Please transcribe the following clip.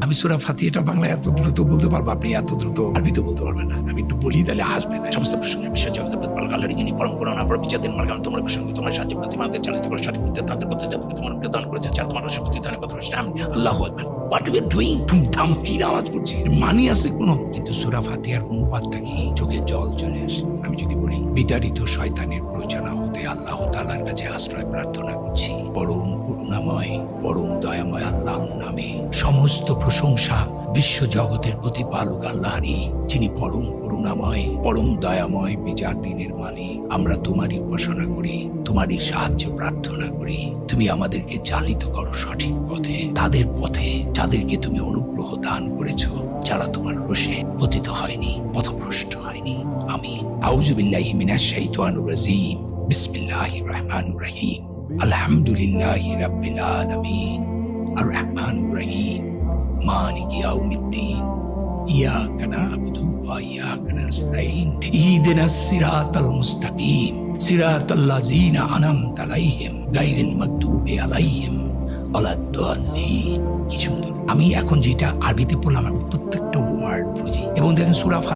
আমি সূরা ফাতিহাটা বাংলা এত দ্রুত বলতে পারবো, আপনি এত দ্রুত আরবিতে বলতে পারবেন না। আমি একটু বলি তাহলে আসবে না। সমস্ত প্রসঙ্গে বিশ্ব জগতের প্রতিপালক আল্লাহরই যিনি পরম করুণা পরম বিচারদিন মার্গাম তোমার প্রসঙ্গে তোমার সাহায্য প্রতিমাদের চালিত করে সঠিক পথে তাদের পথে যাদেরকে তোমার প্রদান করে যাচ্ছে আর তোমার শক্তি দানের কথা বলছে। আমি আল্লাহু আকবার। What you are doing? ধুমধাম এই আওয়াজ করছি, মানি আছে কোনো? কিন্তু সূরা ফাতিহার অনুবাদটা কি? চোখে জল চলে আসে। আমি যদি বলি বিতাড়িত শয়তানের প্ররোচনা হতে আল্লাহ তাআলার কাছে আশ্রয় প্রার্থনা করছি। পরম করুণাময় পরম দয়াময় আল্লাহর নামে সমস্ত প্রশংসা বিশ্ব জগতের প্রতিপালক আল্লাহরই, যিনি পরম করুণাময় পরম দয়াময় বিচার দিনের মালিক। আমরা তোমারই উপাসনা করি, তোমারই সাহায্য প্রার্থনা করি। তুমি আমাদেরকে চালিত করো সঠিক পথে, তাদের পথে যাদেরকে তুমি অনুগ্রহ দান করেছো, যারা তোমার রোষে পতিত হয়নি, পথভ্রষ্ট হয়নি। আমিন। আউযু বিল্লাহি মিনাশ শাইতানির রাজিম। বিসমিল্লাহির রহমানির রহিম। আলহামদুলিল্লাহি রাব্বিল আলামিন। আর রহমানির রহিম। মালিকি ইয়াউমিদ্দিন। ইয়াকা না'বুদু ওয়া ইয়াকা নাস্তাঈন। ইহদিনাস সিরাতাল মুস্তাকিম। সিরাতাল্লাযীনা আন'আমতা আলাইহিম গায়রিল মাগদুবি আলাইহিম ওয়ালাদ-দাল্লিন। কি সুন্দর। আমি এখন যেটা আরবিতে পড়লাম, আমি প্রত্যেকটা ওয়ার্ড বুঝি। এবং দেখেন সূরা